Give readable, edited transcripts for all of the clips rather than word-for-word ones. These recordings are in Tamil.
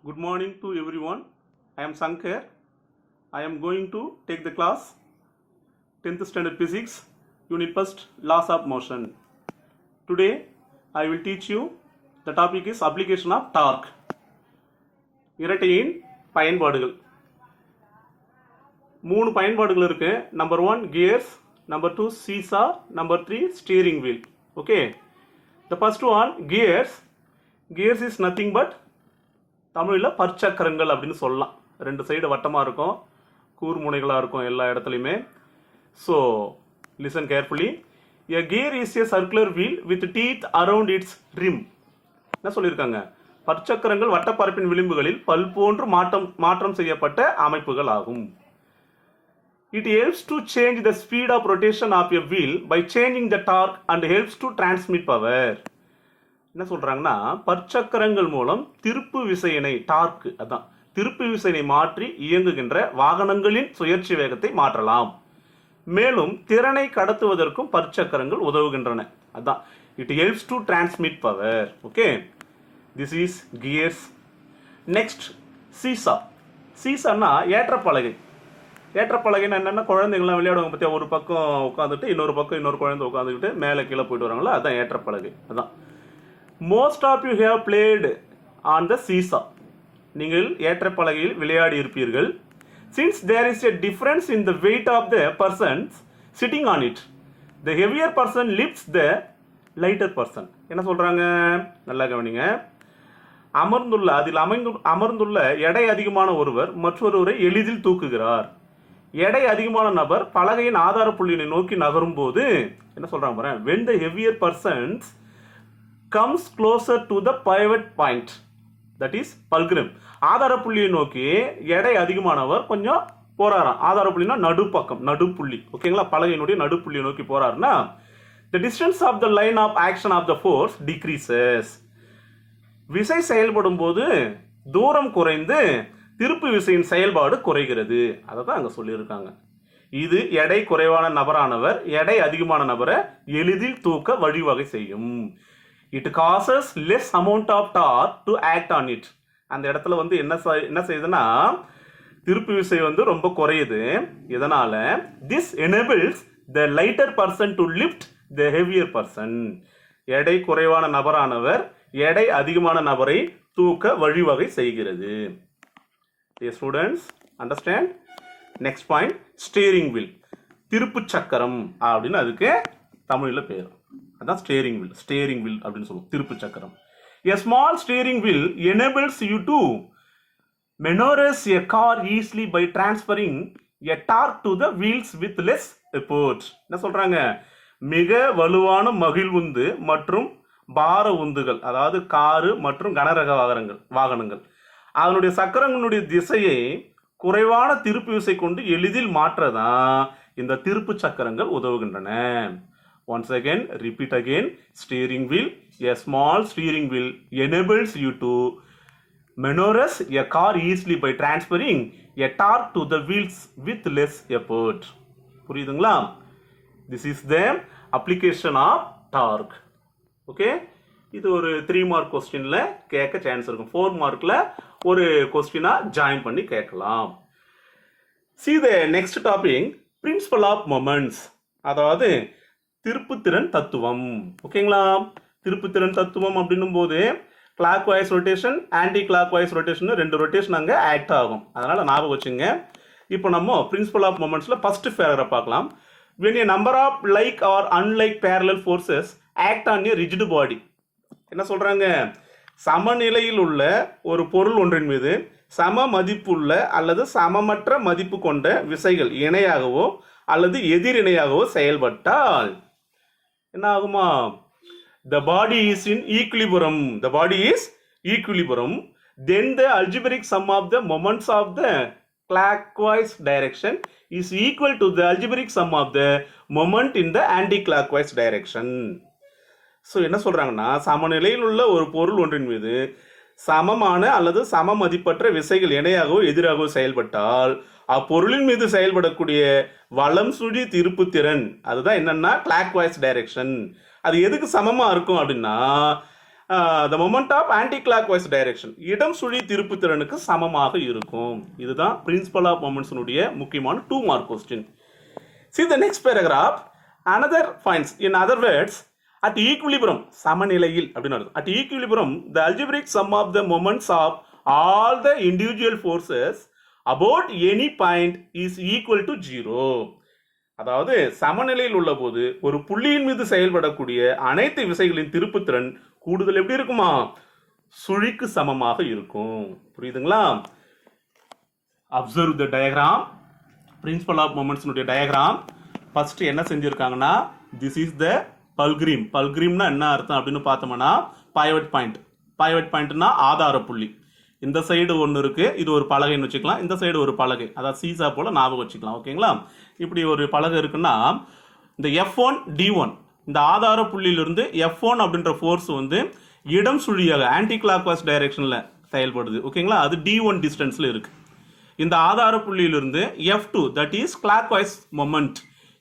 Good morning to everyone. I am Sankar. I am going to take the class 10th standard physics, unit first, laws of motion. Today I will teach you the topic is application of torque. இரட்டையின் பயன்பாடுகள். மூணு பயன்பாடுகள் இருக்கு. Number 1 gears, number 2 seesaw, number 3 steering wheel. Okay. The first one gears. Gears is nothing but தமிழில் பற்சக்கரங்கள் அப்படின்னு சொல்லலாம். ரெண்டு சைடு வட்டமாக இருக்கும், கூர்முனைகளாக இருக்கும் எல்லா இடத்துலையுமே. So listen carefully. A gear is a circular wheel with teeth around its rim. என்ன சொல்லியிருக்காங்க? பற்சக்கரங்கள் வட்டப்பரப்பின் விளிம்புகளில் பல் போன்று மாற்றம் செய்யப்பட்ட அமைப்புகள் ஆகும். It helps to change the speed of rotation of a wheel by changing the torque and helps to transmit power. என்ன சொல்றாங்கன்னா, பற்சக்கரங்கள் மூலம் திருப்பு விசையினை டார்க், அதான் திருப்பு விசையினை மாற்றி இயங்குகின்ற வாகனங்களின் சுழற்சி வேகத்தை மாற்றலாம். மேலும் திறனை கடத்துவதற்கும் பற்சக்கரங்கள் உதவுகின்றன. அதான் it helps to transmit power. Okay, this is gears. Next seesaw. சீசான்னா ஏற்றப்பலகை. ஏற்றப்பலகைன்னு என்னென்ன, குழந்தைங்களாம் விளையாடுவாங்க பற்றியா, ஒரு பக்கம் உட்காந்துட்டு இன்னொரு பக்கம் இன்னொரு குழந்தை உட்காந்துக்கிட்டு மேலே கீழே போயிட்டு வராங்களா, அதான் ஏற்றப்பலகை. அதான் most of you have played on the seesaw. நீங்கள் ஏற்றப்பலகையில் விளையாடி இருப்பீர்கள். Since there is a difference in the weight of the persons sitting on it, the heavier person lifts the lighter person. என்ன சொல்றாங்க? நல்லா கவனிங்க. அதில் அமர்ந்துள்ள எடை அதிகமான ஒருவர் மற்றொருவரை எளிதில் தூக்குகிறார். எடை அதிகமான நபர் பலகையின் ஆதார புள்ளியை நோக்கி நகரும் போது என்ன சொல்றாங்க பாருங்க, when the heavier persons comes closer to the pivot point, that is fulcrum. ஆதார புள்ளியை நோக்கி எடை அதிகமானவர் கொஞ்சம் போறாராம். ஆதார புள்ளினா நடுப்பக்கம், நடுப்புள்ளி. ஓகேங்களா? பலகையினுடைய நடுப்புள்ளியை நோக்கி போறாருன்னா the distance of the line of action of the force decreases. விசை செயல்படும் போது தூரம் குறைந்து திருப்பு விசையின் செயல்பாடு குறைகிறது. அதை தான் அங்க சொல்லியிருக்காங்க. இது எடை குறைவான நபரானவர் எடை அதிகமான நபரை எளிதில் தூக்க வழிவகை செய்யும். It causes less amount of torque to act on it. அந்த இடத்துல வந்து என்ன செய்யுதுன்னா, திருப்பு விசை வந்து ரொம்ப குறையுது. இதனால this enables the lighter person to lift the heavier person. எடை குறைவான நபரானவர் எடை அதிகமான நபரை தூக்க வழிவகை செய்கிறது. Dear students, understand? Next point, steering wheel. திருப்பு சக்கரம் அப்படின்னு அதுக்கு தமிழில் பேர். அதான் ஸ்டேரிங் வீல். ஸ்டேரிங் வீல் அப்படின்னு சொல்லுவோம், திருப்பு சக்கரம். A small steering wheel enables you to maneuver a car easily by transferring a torque to the wheels with less effort. என்ன சொல்றாங்க? மிக வலுவான மகிழ்வுந்து மற்றும் பார உந்துகள், அதாவது காரு மற்றும் கனரக வாகனங்கள் அதனுடைய சக்கரங்களுடைய திசையை குறைவான திருப்பு விசை கொண்டு எளிதில் மாற்றதான் இந்த திருப்பு சக்கரங்கள் உதவுகின்றன. Once again, repeat again. Steering wheel. A small steering wheel enables you to maneuver a car easily by transferring a torque to the wheels with less effort. புரியுதுங்களா? This is the application of torque. Okay? இது ஒரு 3 மார்க் கொஸ்டின்ல கேட்க சான்ஸ் இருக்கும். 4 மார்க்ல ஒரு கொஸ்டினா ஜாயின் பண்ணி கேட்கலாம். See the next topic, principle of moments. அதாவது திருப்புத்திறன் தத்துவம். ஓகேங்களா? திருப்புத்திறன் தத்துவம் அப்படின்னும் போது clock wise rotation, anti clock wise rotation, ரெண்டு ரொட்டேஷன் அங்கே ஆக்ட் ஆகும். அதனால ஞாபகம் வச்சுங்க. இப்போ நம்ம பிரின்சிபல் ஆஃப் மொமெண்ட்ஸ்ல ஃபர்ஸ்ட் பேராகிராஃப் பார்க்கலாம். when a number of like or unlike parallel forces act on a rigid body. என்ன சொல்றாங்க? சமநிலையில் உள்ள ஒரு பொருள் ஒன்றின் மீது சம மதிப்புள்ள அல்லது சமமற்ற மதிப்பு கொண்ட விசைகள் இணையாகவோ அல்லது எதிரிணையாகவோ செயல்பட்டால் என்ன ஆகுமா? The body is in equilibrium. The body is equilibrium. Then the algebraic sum of the moments of the clockwise direction is equal to the algebraic sum of the moment in the anti-clockwise direction. So என்ன சொல்றாங்கன்னா, சமநிலையில் உள்ள ஒரு பொருள் ஒன்றின் மீது சமமான அல்லது சம மதிப்பற்ற விசைகள் இணையாகவோ எதிராகவோ செயல்பட்டால் அப்பொருளின் மீது செயல்படக்கூடிய வலம் சுழி திருப்பு திறன், அதுதான் என்னன்னா கிளாக் வைஸ் டைரக்ஷன். அது எதுக்கு சமமா இருக்கும் அப்படின்னா, the moment of anti-clockwise direction இடம் சுழி திருப்பு திறனுக்கு சமமாக இருக்கும். இதுதான் principle of moments உடைய முக்கியமான 2 mark question. See the next paragraph. Another finds, in other words, at equilibrium சமநிலையில் அப்படின்னு அர்த்தம். At equilibrium the algebraic sum of the moments of all the individual forces about any point is equal to 0. அதாவது சமநிலையில் உள்ள போது ஒரு புள்ளியின் மீது செயல்படக்கூடிய அனைத்து விசைகளின் திருப்புத்திறன் கூடுதல் எப்படி இருக்குமா, சுழிக்கு சமமாக இருக்கும். புரியுதுங்களா? Observe the diagram, principle of moments diagram. First என்ன செஞ்சிருக்காங்கன்னா, திஸ் இஸ் த பல்கிரீம். பல்கிரீம்னா என்ன அர்த்தம் அப்படின்னு பார்த்தோம்னா, பைவட் பாயிண்ட். பைவட் பாயிண்ட்னா ஆதார புள்ளி. இந்த சைடு ஒன்று இருக்கு, இது ஒரு பலகைன்னு வச்சுக்கலாம். இந்த சைடு ஒரு பலகை, அதாவது சீசா போல ஞாபகம் வச்சுக்கலாம். ஓகேங்களா? இப்படி ஒரு பலகை இருக்குன்னா, இந்த F1 D1 இந்த ஆதார புள்ளியிலிருந்து F1 அப்படின்ற ஃபோர்ஸ் வந்து இடம் சுழியாக ஆன்டி கிளாக்வைஸ் டைரக்ஷன்ல செயல்படுது. ஓகேங்களா? அது D1 டிஸ்டன்ஸ்ல இருக்கு. இந்த ஆதார புள்ளியிலிருந்து F2 that is clockwise moment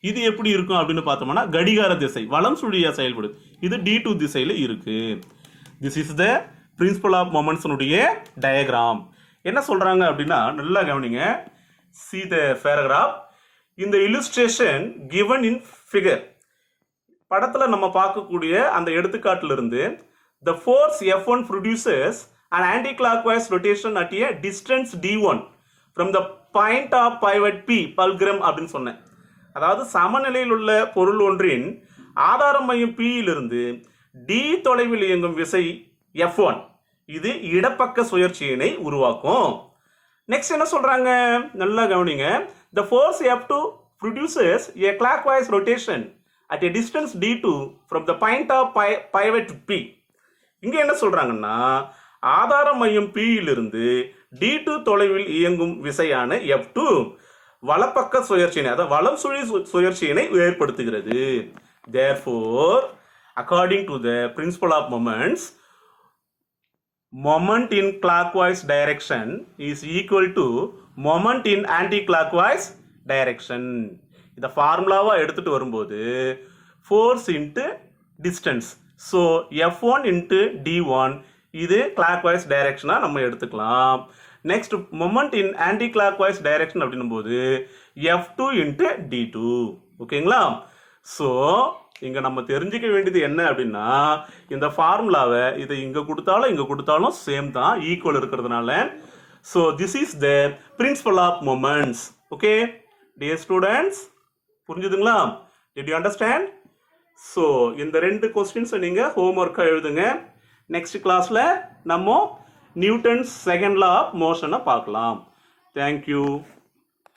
இது எப்படி இருக்கும் அப்படின்னு பார்த்தோம்னா, கடிகார திசை வலம் சுழியா செயல்படுது. இது D2 திசையில இருக்கு. This is the principle of moments diagram. என்ன சொல்றாங்க அப்படின்னா, நல்லா கவனிங்க. see the paragraph. இந்த illustration given in figure, படத்துல நம்ம பார்க்கக்கூடிய அந்த எடுத்துக்காட்டுல இருந்து, the force F1 produces an anti-clockwise rotation at a distance D1 from the point of pivot P, பல்கிரம் அப்படின்னு சொன்னேன். அதாவது சமநிலையில் உள்ள பொருள் ஒன்றின் ஆதார மையம் P இலிருந்து D தொலைவில் இயங்கும் விசை F1 இது இடப்பக்க சுழற்சியினை உருவாக்கும். நெக்ஸ்ட் என்ன சொல்றாங்க, நல்லா கவனிங்க. The force F2 produces a clockwise rotation at a distance D2 from the point of pivot P. இங்க என்ன சொல்றாங்கன்னா, ஆதார மையம் P இலிருந்து D2 தொலைவில் இயங்கும் விசையான F2 வலப்பக்க சுழற்சியினை, அதாவது வலம் சுழி சுழற்சியினை ஏற்படுத்துகிறது. Therefore, according to the principle of moments, moment in clockwise direction is equal to moment in anti-clockwise direction. இந்த ஃபார்முலாவா எடுத்துட்டு வரும்போது force into distance, so F1 into D1 இது clockwise direction நம்ம எடுத்துக்கலாம். Next moment in anti-clockwise direction அப்படின்னும் போது F2 into D2. ஓகேங்களா? ஸோ இங்க நம்ம தெரிஞ்சுக்க வேண்டியது என்ன அப்படின்னா, இந்த ஃபார்முலாவை இதை இங்க கொடுத்தாலும் சேம் தான், ஈக்குவல் இருக்கிறதுனால. So this is the principle of moments. Okay dear students, புரிஞ்சுதுங்களா? Did you understand? ஸோ இந்த 2 கொஸ்டின்ஸை நீங்க ஹோம்ஒர்க்காக எழுதுங்க. நெக்ஸ்ட் கிளாஸ்ல நம்ம நியூட்டன்ஸ் செகண்ட் லா ஆஃப் மோஷனை பார்க்கலாம். தேங்க்யூ.